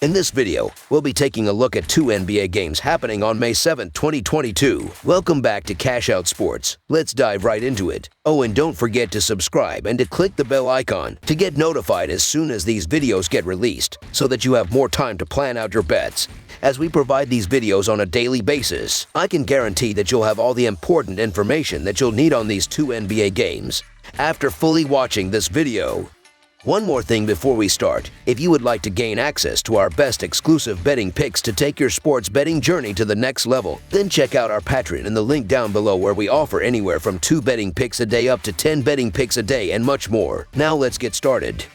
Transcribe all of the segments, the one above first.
In this video, we'll be taking a look at two NBA games happening on May 7, 2022. Welcome back to Cash Out Sports. Let's dive right into it. Oh, and don't forget to subscribe and to click the bell icon to get notified as soon as these videos get released, so that you have more time to plan out your bets. As we provide these videos on a daily basis, I can guarantee that you'll have all the important information that you'll need on these two NBA games after fully watching this video. One more thing before we start. If you would like to gain access to our best exclusive betting picks to take your sports betting journey to the next level, then check out our Patreon in the link down below, where we offer anywhere from 2 betting picks a day up to 10 betting picks a day and much more. Now let's get started.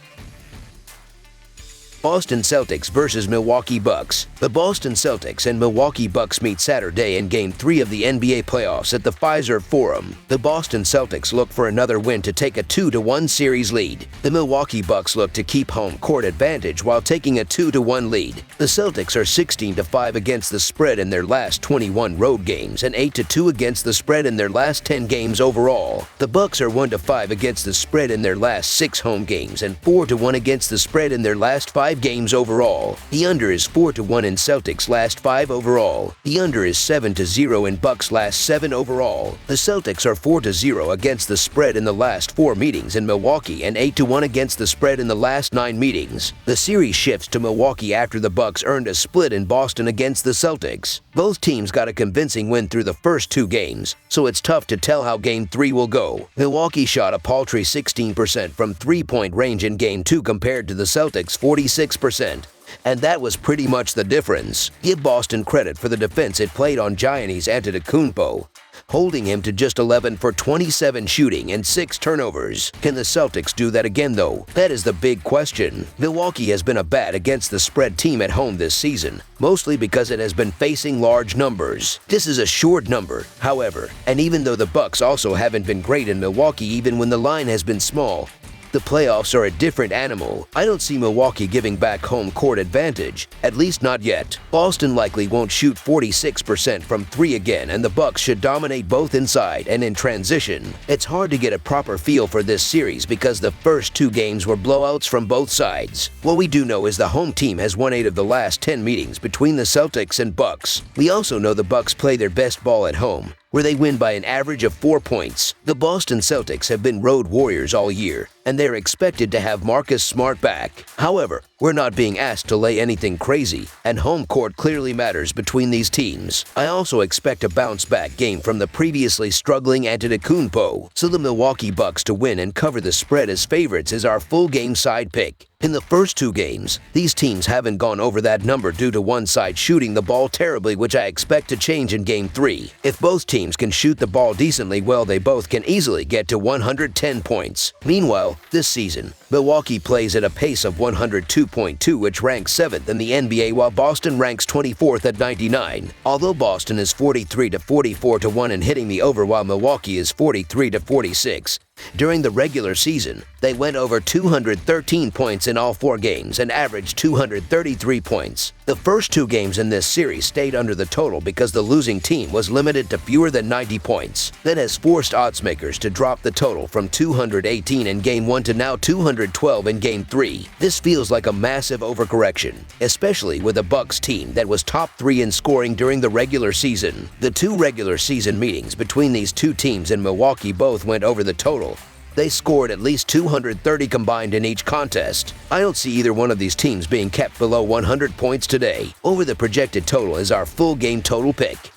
Boston Celtics versus Milwaukee Bucks. The Boston Celtics and Milwaukee Bucks meet Saturday in Game 3 of the NBA playoffs at the Fiserv Forum. The Boston Celtics look for another win to take a 2-1 series lead. The Milwaukee Bucks look to keep home court advantage while taking a 2-1 lead. The Celtics are 16-5 against the spread in their last 21 road games and 8-2 against the spread in their last 10 games overall. The Bucks are 1-5 against the spread in their last 6 home games and 4-1 against the spread in their last 5 games overall. The under is 4-1 in Celtics' last 5 overall. The under is 7-0 in Bucks' last 7 overall. The Celtics are 4-0 against the spread in the last 4 meetings in Milwaukee and 8-1 against the spread in the last 9 meetings. The series shifts to Milwaukee after the Bucks earned a split in Boston against the Celtics. Both teams got a convincing win through the first 2 games, so it's tough to tell how Game 3 will go. Milwaukee shot a paltry 16% from 3-point range in Game 2 compared to the Celtics' 46%. And that was pretty much the difference. Give Boston credit for the defense it played on Giannis Antetokounmpo, holding him to just 11 for 27 shooting and 6 turnovers. Can the Celtics do that again, though? That is the big question. Milwaukee has been a bad against the spread team at home this season, mostly because it has been facing large numbers. This is a short number, however, and even though the Bucks also haven't been great in Milwaukee even when the line has been small, the playoffs are a different animal. I don't see Milwaukee giving back home court advantage, at least not yet. Boston likely won't shoot 46% from 3 again, and the Bucks should dominate both inside and in transition. It's hard to get a proper feel for this series because the first 2 games were blowouts from both sides. What we do know is the home team has won 8 of the last 10 meetings between the Celtics and Bucks. We also know the Bucks play their best ball at home, where they win by an average of 4 points. The Boston Celtics have been road warriors all year, and they're expected to have Marcus Smart back. However, we're not being asked to lay anything crazy, and home court clearly matters between these teams. I also expect a bounce-back game from the previously struggling Antetokounmpo, so the Milwaukee Bucks to win and cover the spread as favorites is our full game side pick. In the first 2 games, these teams haven't gone over that number due to one side shooting the ball terribly, which I expect to change in Game 3. If both teams can shoot the ball decently well, they both can easily get to 110 points. Meanwhile, this season, Milwaukee plays at a pace of 102.2, which ranks 7th in the NBA, while Boston ranks 24th at 99. Although Boston is 43-44-1 in hitting the over, while Milwaukee is 43-46. During the regular season, they went over 213 points in all 4 games and averaged 233 points. The first 2 games in this series stayed under the total because the losing team was limited to fewer than 90 points. That has forced oddsmakers to drop the total from 218 in Game 1 to now 212 in Game 3. This feels like a massive overcorrection, especially with a Bucks team that was top 3 in scoring during the regular season. The 2 regular season meetings between these 2 teams in Milwaukee both went over the total. They scored at least 230 combined in each contest. I don't see either one of these teams being kept below 100 points today. Over the projected total is our full game total pick.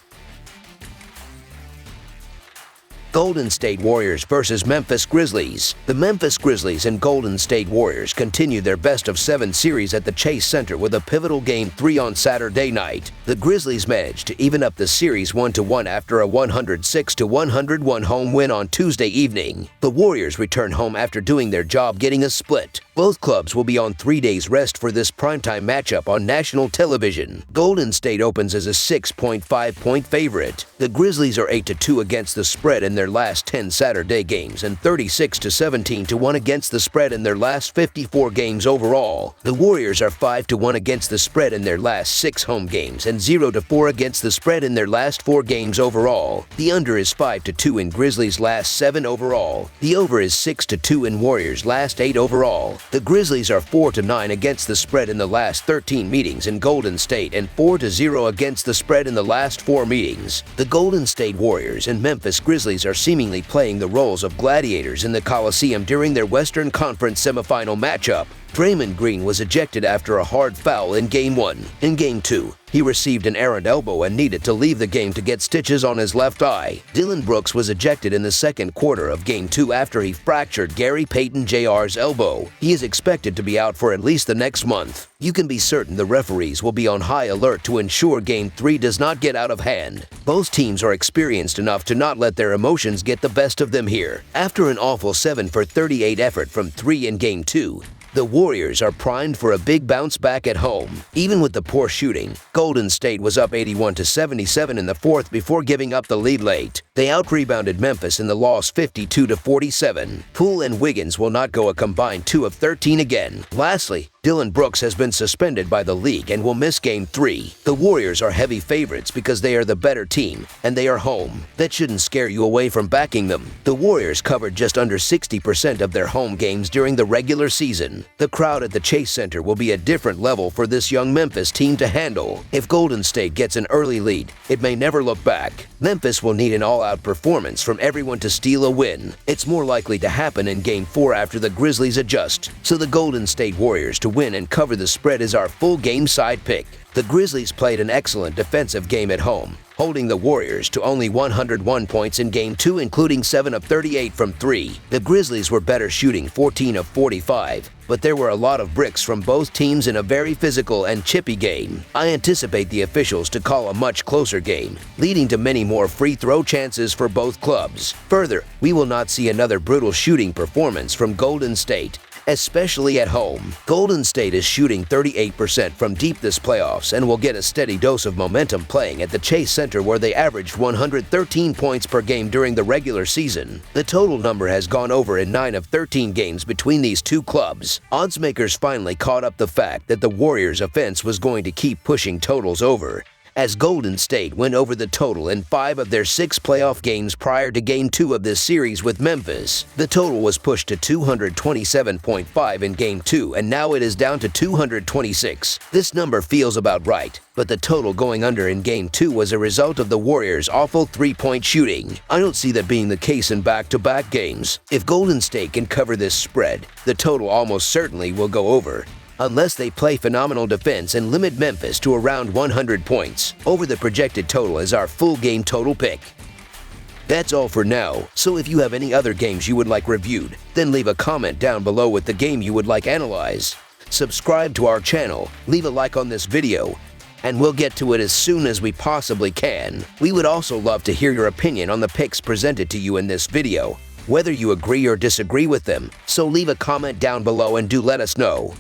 Golden State Warriors versus Memphis Grizzlies. The Memphis Grizzlies and Golden State Warriors continue their best-of-7 series at the Chase Center with a pivotal Game 3 on Saturday night. The Grizzlies managed to even up the series 1-1 after a 106-101 home win on Tuesday evening. The Warriors return home after doing their job getting a split. Both clubs will be on 3 days rest for this primetime matchup on national television. Golden State opens as a 6.5-point favorite. The Grizzlies are 8-2 against the spread in their last 10 Saturday games and 36-17-1 against the spread in their last 54 games overall. The Warriors are 5-1 against the spread in their last 6 home games and 0-4 against the spread in their last 4 games overall. The under is 5-2 in Grizzlies' last 7 overall. The over is 6-2 in Warriors' last 8 overall. The Grizzlies are 4-9 against the spread in the last 13 meetings in Golden State and 4-0 against the spread in the last 4 meetings. The Golden State Warriors and Memphis Grizzlies are seemingly playing the roles of gladiators in the Coliseum during their Western Conference semifinal matchup. Draymond Green was ejected after a hard foul in Game 1. In Game 2, he received an errant elbow and needed to leave the game to get stitches on his left eye. Dillon Brooks was ejected in the second quarter of Game 2 after he fractured Gary Payton Jr.'s elbow. He is expected to be out for at least the next month. You can be certain the referees will be on high alert to ensure Game 3 does not get out of hand. Both teams are experienced enough to not let their emotions get the best of them here. After an awful 7-for-38 effort from 3 in Game 2, the Warriors are primed for a big bounce back at home. Even with the poor shooting, Golden State was up 81-77 in the fourth before giving up the lead late. They out-rebounded Memphis in the loss 52-47. Poole and Wiggins will not go a combined 2 of 13 again. Lastly, Dillon Brooks has been suspended by the league and will miss Game 3. The Warriors are heavy favorites because they are the better team, and they are home. That shouldn't scare you away from backing them. The Warriors covered just under 60% of their home games during the regular season. The crowd at the Chase Center will be a different level for this young Memphis team to handle. If Golden State gets an early lead, it may never look back. Memphis will need an all-out performance from everyone to steal a win. It's more likely to happen in Game 4 after the Grizzlies adjust. So the Golden State Warriors to win and cover the spread is our full game side pick. The Grizzlies played an excellent defensive game at home, holding the Warriors to only 101 points in Game 2, including 7 of 38 from 3. The Grizzlies were better shooting 14 of 45, but there were a lot of bricks from both teams in a very physical and chippy game. I anticipate the officials to call a much closer game, leading to many more free throw chances for both clubs. Further, we will not see another brutal shooting performance from Golden State, especially at home. Golden State is shooting 38% from deep this playoffs and will get a steady dose of momentum playing at the Chase Center, where they averaged 113 points per game during the regular season. The total number has gone over in 9 of 13 games between these two clubs. Oddsmakers finally caught up the fact that the Warriors' offense was going to keep pushing totals over, as Golden State went over the total in 5 of their 6 playoff games prior to Game 2 of this series with Memphis. The total was pushed to 227.5 in Game 2, and now it is down to 226. This number feels about right, but the total going under in Game 2 was a result of the Warriors' awful three-point shooting. I don't see that being the case in back-to-back games. If Golden State can cover this spread, the total almost certainly will go over, unless they play phenomenal defense and limit Memphis to around 100 points. Over the projected total is our full game total pick. That's all for now, so if you have any other games you would like reviewed, then leave a comment down below with the game you would like analyzed. Subscribe to our channel, leave a like on this video, and we'll get to it as soon as we possibly can. We would also love to hear your opinion on the picks presented to you in this video, whether you agree or disagree with them, so leave a comment down below and do let us know.